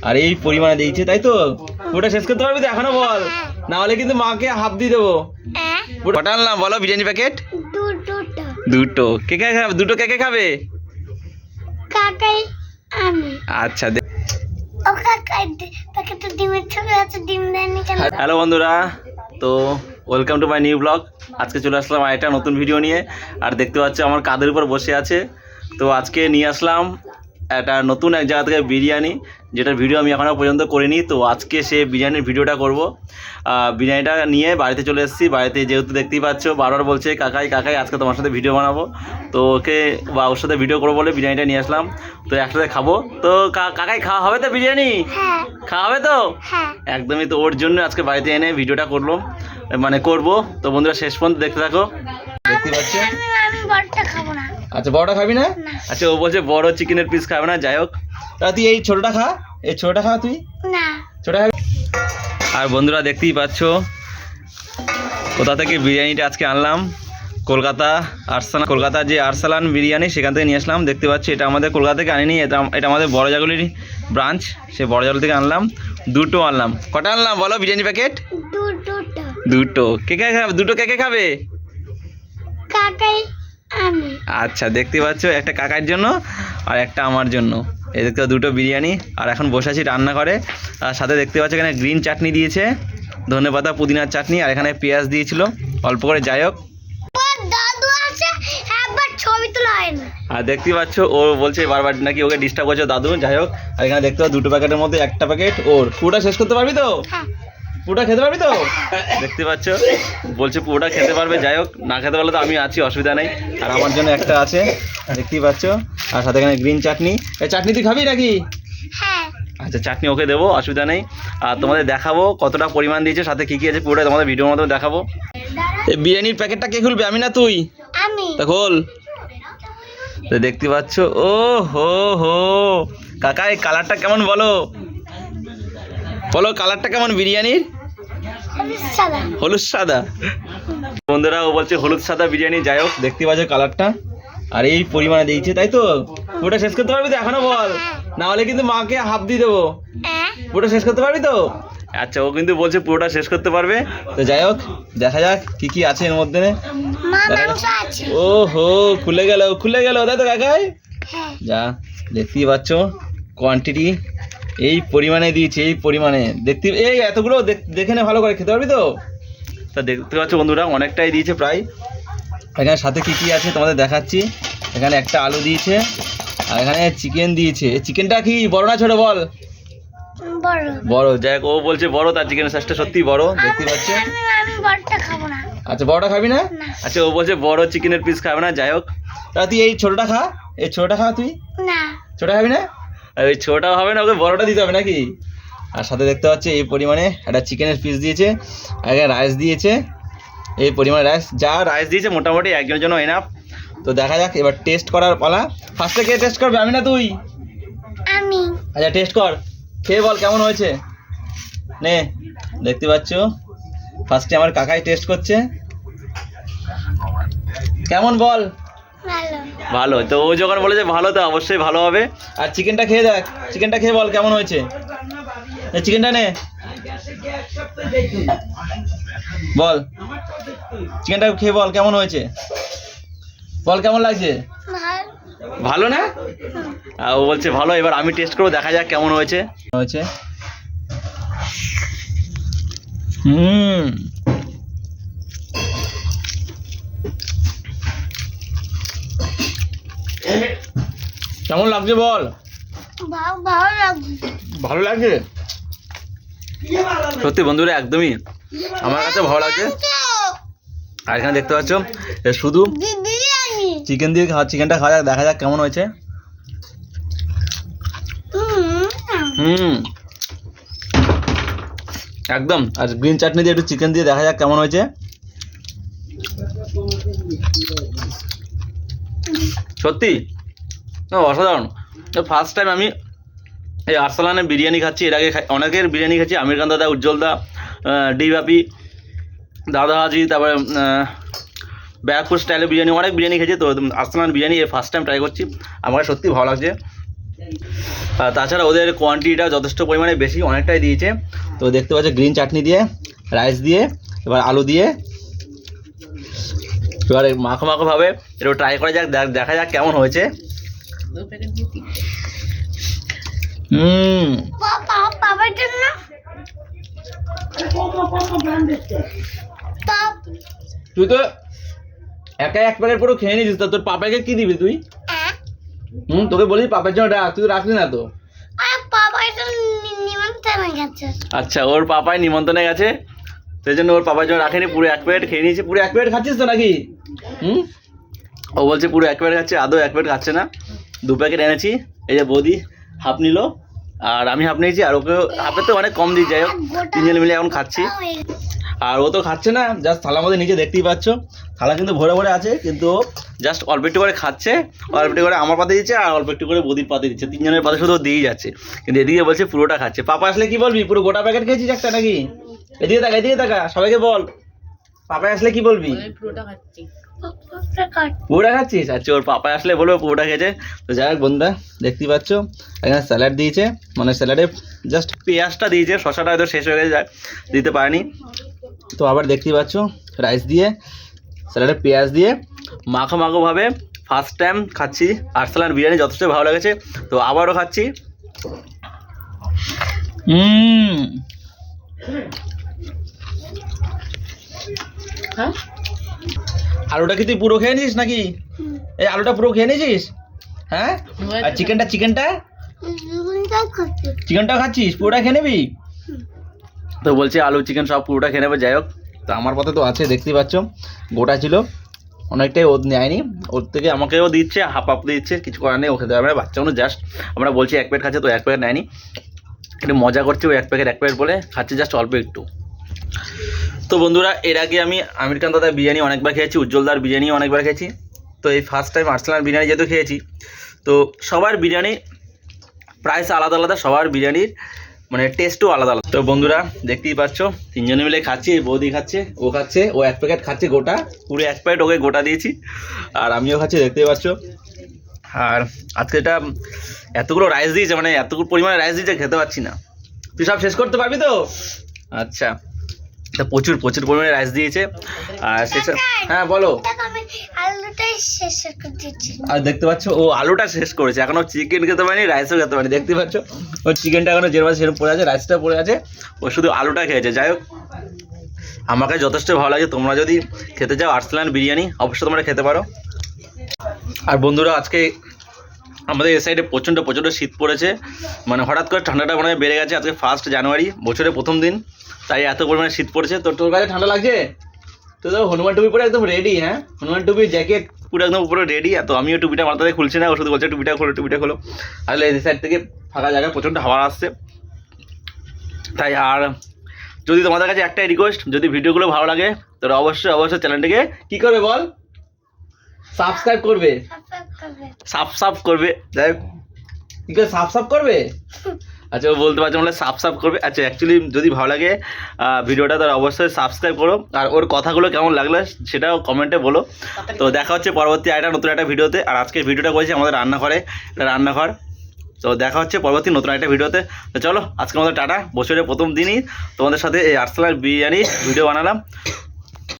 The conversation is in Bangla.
আর এই পরিমাণে দিয়েছে, তাই তো? পুরোটা শেষ করতে পারবি তো এখনো? বল, না হলে কিন্তু মাকে হাফ দিয়ে দেবো। কটা আনলাম বলো বিরিয়ানি প্যাকেট? দুটো। কে কে খাবে? দুটো কে কে খাবে? কাকাই আমি। আচ্ছা ও কাকাই প্যাকেটে ডিমের ছবি আছে, ডিম দেয়নি কেন? হ্যালো বন্ধুরা, তো welcome to my new blog. আজকে চলে আসলাম একটা নতুন ভিডিও নিয়ে। আর দেখতে পাচ্ছ আমার কাঁধের উপর বসে আছে। তো আজকে নিয়ে আসলাম একটা নতুন এক জায়গা থেকে বিরিয়ানি, যেটার ভিডিও আমি এখনও পর্যন্ত করিনি। তো আজকে সে বিরিয়ানির ভিডিওটা করব। বিরিয়ানিটা নিয়ে বাড়িতে চলে এসেছি। বাড়িতে যেহেতু দেখতেই পাচ্ছ বারবার বলছে কাকাই কাকাই আজকে তোমার সাথে ভিডিও বানাবো, তো ওকে বা ওর সাথে ভিডিও করবো বলে বিরিয়ানিটা নিয়ে আসলাম। তো একসাথে খাবো। তো কাকাই খাওয়া হবে তো বিরিয়ানি? হ্যাঁ খাওয়া হবে তো? হ্যাঁ একদমই। তো ওর জন্য আজকে বাড়িতে এনে ভিডিওটা করলাম, মানে করবো। তো বন্ধুরা শেষ পর্যন্ত দেখতে থাকো। দেখতে পাচ্ছ? আমি বড়টা খাবো না। আচ্ছা, বড়টা খাবি না? আচ্ছা, ও বলছে বড় চিকেনের পিস খাবে না। যাই হোক, তা তুই এই ছোটটা খা। এই ছোটটা খা তুই। না ছোটটা খাবি? আর বন্ধুরা দেখতেই পাচ্ছ কোথা থেকে বিরিয়ানিটা আজকে আনলাম। কলকাতার যে আরসালান বিরিয়ানি, সেখান থেকে নিয়ে আসলাম। দেখতে পাচ্ছি এটা আমাদের কলকাতা থেকে আনিনি, এটা আমাদের বড়জাগুলির ব্রাঞ্চ। সে বড়জাগুলি থেকে আনলাম। দুটো আনলাম। কটা আনলাম বলো বিরিয়ানি প্যাকেট? দুটো। কে কে খাবে? দুটো কে কে খাবে? কাকাই আমি। আচ্ছা, দেখতে পাচ্ছ একটা কাকার জন্য আর একটা আমার জন্য। এই দেখতে দুটো বিরিয়ানি। আর এখন বসে আছি রান্না করে। আর সাথে দেখতে পাচ্ছ এখানে গ্রিন চাটনি দিয়েছে, ধনেপাতা পুদিনার চাটনি, আর এখানে পেঁয়াজ দিয়েছিল অল্প করে। যাই হোক, দাদু আছে, একবার ছবি তোলা হয় না। আর দেখতে পাচ্ছ ও বলছে বারবার নাকি ওকে ডিস্টার্ব করছে দাদু। যাই হোক, আর এখানে দেখতে পাচ্ছ দুটো প্যাকেটের মধ্যে একটা প্যাকেট ওর। পুরোটা শেষ করতে পারবি তো? হ্যাঁ পুরোটা খেতে পারবি তো? দেখতে পাচ্ছ বলছে পুরোটা খেতে পারবে। যাই হোক, না খেতে পারলে তো আমি আছি, অসুবিধা নেই। আর আমার জন্য একটা আছে, দেখতেই পাচ্ছ। আর সাথে এখানে গ্রিন চাটনি। এই চাটনি তুই খাবি নাকি? হ্যাঁ। আচ্ছা, চাটনি ওকে দেবো, অসুবিধা নেই। আর তোমাদের দেখাবো কতটা পরিমাণ দিয়েছে, সাথে কী কী আছে পুরোটা তোমাদের ভিডিওর মধ্যে দেখাবো। এই বিরিয়ানির প্যাকেটটা কে খুলবে? আমি না তুই? আমি। তা খোল। তো দেখতে পাচ্ছ, ও হো হো কাকা, এই কালারটা কেমন বলো? বলো কালারটা কেমন বিরিয়ানির? হলুদ সাদা। বন্ধুরা ও বলছে হলুদ সাদা বিরিয়ানি। যাই হোক, দেখতে পাচ্ছ কালারটা। আর এই পরিমাণে দিয়েছে, তাই তো? পুরোটা শেষ করতে পারবি তো এখনো? বল, না হলে কিন্তু মাকে হাফ দিয়ে দেবো। পুরোটা শেষ করতে পারবি তো? আচ্ছা, ও কিন্তু বলছে পুরোটা শেষ করতে পারবে। তো যাই হোক, দেখা যাক কি কি আছে এর মধ্যে। ও হো, খুলে গেল তাই তো কাকাই? যা, দেখতেই পাচ্ছ কোয়ান্টিটি এই পরিমাণে দিয়েছে, এই পরিমাণে। দেখতে এই এতগুলো দেখে নে ভালো করে, খেতে পারবি তো? তা দেখতে পাচ্ছ বন্ধুরা অনেকটাই দিয়েছে প্রায়। এখানে সাথে কী কী আছে তোমাদের দেখাচ্ছি। এখানে একটা আলু দিয়েছে, আর এখানে চিকেন দিয়েছে। চিকেনটা কি বড় না ছোট বল? বড়। যাই হোক, ও বলছে বড়, তার চিকেনের সাইজটা সত্যি বড়, দেখতে পাচ্ছ। আমি বড়টা খাবো না। আচ্ছা, বড়টা খাবি না? আচ্ছা, ও বলছে বড় চিকেনের পিস খাবে না। যাই হোক, তা তুই এই ছোটটা খা। এই ছোটটা খা তুই। না ছোটা খাবি না? আর ওই ছোটাও হবে না, ওকে বড়টা দিতে হবে নাকি? আর সাথে দেখতে পাচ্ছি এই পরিমাণে একটা চিকেনের পিস দিয়েছে, আর একটা রাইস দিয়েছে। এই পরিমাণে রাইস, যা রাইস দিয়েছে মোটামুটি একজনের জন্য এনাফ। তো দেখা যাক, এবার টেস্ট করার পালা। ফার্স্টে কে টেস্ট করবে? আমি না তুই? আমি। আচ্ছা, টেস্ট কর, খেয়ে বল কেমন হয়েছে। নে, দেখতে পাচ্ছ ফার্স্টে আমার কাকাই টেস্ট করছে। কেমন বল? ভালো। তো ও যখন বলেছে ভালো, তো অবশ্যই ভালো হবে। আর চিকেনটা খেয়ে দেখ, চিকেনটা খেয়ে বল কেমন হয়েছে। চিকেনটা নে, বল চিকেনটা খেয়ে বল কেমন হয়েছে। বল কেমন লাগছে? ভালো না? ও বলছে ভালো। এবার আমি টেস্ট করবো, দেখা যাক কেমন হয়েছে। কেমন লাগছে বল? ভালো লাগছে সত্যি বন্ধুরা, একদমই আমার কাছে ভালো লাগছে। আর এখানে দেখতে পাচ্ছ শুধু চিকেন দিয়ে চিকেনটা খাওয়া যাক, দেখা যাক কেমন হয়েছে। একদম। আর গ্রিন চাটনি দিয়ে একটু চিকেন দিয়ে দেখা যাক কেমন হয়েছে। সত্যি অসাধারণ। ফার্স্ট টাইম আমি এই আরসালানের বিরিয়ানি খাচ্ছি। এর আগে অনেকের বিরিয়ানি খাচ্ছি, আমির খান দাদা, উজ্জ্বল দা, ডি বাপি, দাদা হাজি, তারপরে ব্যারাকপুর স্টাইলের বিরিয়ানি, অনেক বিরিয়ানি খেয়েছি। তো Arsalan biryani first time try করছি, আমার সত্যি ভালো লাগছে। আর তাছাড়া ওদের কোয়ান্টিটিটা যথেষ্ট পরিমাণে বেশি, অনেকটাই দিয়েছে। তো দেখতে পাচ্ছ গ্রিন চাটনি দিয়ে, রাইস দিয়ে, এবার আলু দিয়ে, এবার মাখো মাখো ভাবে এটা ট্রাই করা যাক, দেখা যাক কেমন হয়েছে। বাবার জন্য তুই তো একা এক প্যাকেট পুরো খেয়ে নিয়েছিস, তোর পাপাকে কি দিবি তুই? তোকে বলি পাপার জন্য ডাক, তুই তো রাখলি না তো। আচ্ছা, ওর পাপাই নিমন্ত্রণে গেছে, সেই জন্য ওর পাপার জন্য রাখেনি, পুরো এক প্যাকেট খেয়ে নিয়েছে। পুরো এক প্যাকেট খাচ্ছিস তো নাকি? ও বলছে পুরো এক প্যাকেট খাচ্ছে, আদৌ এক প্যাকেট খাচ্ছে না। 2 প্যাকেট এনেছি, এই যে বৌদি হাফ নিল আর আমি হাফ নিয়েছি, আর ওকে হাফের তো অনেক কম দিই, যাই হোক 3 জনে মিলে এখন খাচ্ছি। আর ও তো খাচ্ছে না, জাস্ট থালার মধ্যে নিচে দেখতেই পাচ্ছ, থালা কিন্তু ভরে ভরে আছে, কিন্তু জাস্ট অল্প একটু করে খাচ্ছে, অল্প একটু করে আমার পাতে দিচ্ছে আর অল্প একটু করে বৌদির পাতে দিচ্ছে, 3 জনের পাতে শুধু দিয়েই যাচ্ছে, কিন্তু এদিকে বলছে পুরোটা খাচ্ছে। পাপা আসলে কি বলবি, পুরো গোটা প্যাকেট খেয়েছিস একটা নাকি? এদিকে তাকা সবাইকে বল, পাপা আসলে কি বলবি? পুরোটা খাচ্ছিস? আচ্ছা, ওর পাপা আসলে বলবো পুরোটা খেয়েছে। তো যাই হোক বন্ধুরা, দেখতেই পাচ্ছ এখানে স্যালাড দিয়েছে, মানে স্যালাডে জাস্ট পেঁয়াজটা দিয়েছে, শসাটা হয়তো শেষ হয়ে গেছে, দিতে পারেনি। তো আবার দেখতেই পাচ্ছ রাইস দিয়ে, স্যালাডে পেঁয়াজ দিয়ে মাখো মাখো ভাবে ফার্স্ট টাইম খাচ্ছি। আরসালান বিরিয়ানি যথেষ্ট ভালো লেগেছে, তো আবারও খাচ্ছি। আলুটা কি তুই পুরো খেয়ে নিয়েছিস নাকি? এই আলুটা পুরো খেয়ে নিয়েছিস? হ্যাঁ, আর চিকেনটাও খাচ্ছিস, পুরোটা খেয়ে নিবি? তো বলছে আলু চিকেন সব পুরোটা খেয়ে নেবে। যাই হোক, তো আমার পথে তো আছে, দেখতেই পাচ্ছ গোটা ছিল অনেকটাই, ও নেয়নি, ওর থেকে আমাকেও দিচ্ছে, হাফ দিচ্ছে, কিছু করার নেই, ও খেতে পারবে না, বাচ্চাগুলো জাস্ট আমরা বলছি 1 প্যাকেট খাচ্ছে, তো 1 প্যাকেট নেয়নি, একটু মজা করছে, ওই 1 প্যাকেট বলে খাচ্ছে জাস্ট অল্প একটু। তো বন্ধুরা, এর আগে আমি আমির খান দাদার বিরিয়ানি অনেকবার খেয়েছি, উজ্জ্বলদার বিরিয়ানি অনেকবার খেয়েছি, তো এই ফার্স্ট টাইম আরসালান বিরিয়ানি যেহেতু খেয়েছি, তো সবার বিরিয়ানি প্রাইস আলাদা আলাদা, সবার বিরিয়ানির মানে টেস্টও আলাদা আলাদা। তো বন্ধুরা দেখতেই পাচ্ছ 3 জনে মিলে খাচ্ছি, বৌদি খাচ্ছে, ও 1 প্যাকেট খাচ্ছে গোটা, পুরো 1 প্যাকেট ওকে গোটা দিয়েছি, আর আমিও খাচ্ছি, দেখতেই পাচ্ছ। আর আজকে এটা এতগুলো রাইস দিয়েছে, মানে এতগুলো পরিমাণে রাইস দিয়েছে, খেতে পাচ্ছি না। তুই সব শেষ করতে পারবি তো? আচ্ছা, এটা প্রচুর পরিমাণে রাইস দিয়েছে। আর শেষ, হ্যাঁ বলো। আর দেখতে পাচ্ছ ও আলুটা শেষ করেছে, এখনো চিকেন খেতে পারেনি, রাইসও খেতে পারেনি, দেখতে পাচ্ছ ও চিকেনটা এখনো যেরকম সেরকম পড়ে আছে, রাইসটা পড়ে আছে, ও শুধু আলুটা খেয়েছে। যাই হোক, আমাকে যথেষ্ট ভালো লাগে। তোমরা যদি খেতে চাও আরসালান বিরিয়ানি, অবশ্যই তোমরা খেতে পারো। আর বন্ধুরা, আজকে আমাদের এই সাইডে প্রচণ্ড শীত পড়েছে, মানে হঠাৎ করে ঠান্ডাটা মনে হয় বেড়ে গেছে। আজকে 1 জানুয়ারি, বছরের প্রথম দিন, তাই এত পরিমাণে শীত পড়েছে। তোর কাছে ঠান্ডা লাগছে? তো হনুমান টুপি পরে একদম রেডি, হ্যাঁ, হনুমান টুপি জ্যাকেট পুরো একদম পুরো রেডি। তো আমিও টুপিটা মাথাতে খুলছি না, ও শুধু বলছে টুপিটা খোলো। আসলে এই সাইড থেকে ফাঁকা জায়গায় প্রচণ্ড হাওয়া আসছে, তাই। আর যদি তোমাদের কাছে একটাই রিকোয়েস্ট, যদি ভিডিওগুলো ভালো লাগে তাহলে অবশ্যই চ্যানেলটিকে কী করবে বল? সাবস্ক্রাইব করবে। যাই হোক, কী করে সাবস্ক্রাইব করবে? আচ্ছা, ও বলতে পারছো, মানে সাবস্ক্রাইব করবে। আচ্ছা, অ্যাকচুয়ালি যদি ভালো লাগে ভিডিওটা, তাহলে অবশ্যই সাবস্ক্রাইব করো, আর ওর কথাগুলো কেমন লাগলো সেটাও কমেন্টে বলো। তো দেখা হচ্ছে পরবর্তী নতুন একটা ভিডিওতে। আর আজকের ভিডিওটা করেছি আমাদের রান্নাঘর। তো দেখা হচ্ছে পরবর্তী নতুন একটা ভিডিওতে। তো চলো, আজকে আমাদের টাটা। বছরের প্রথম দিনই তোমাদের সাথে এই আরসালান বিরিয়ানি ভিডিও বানালাম।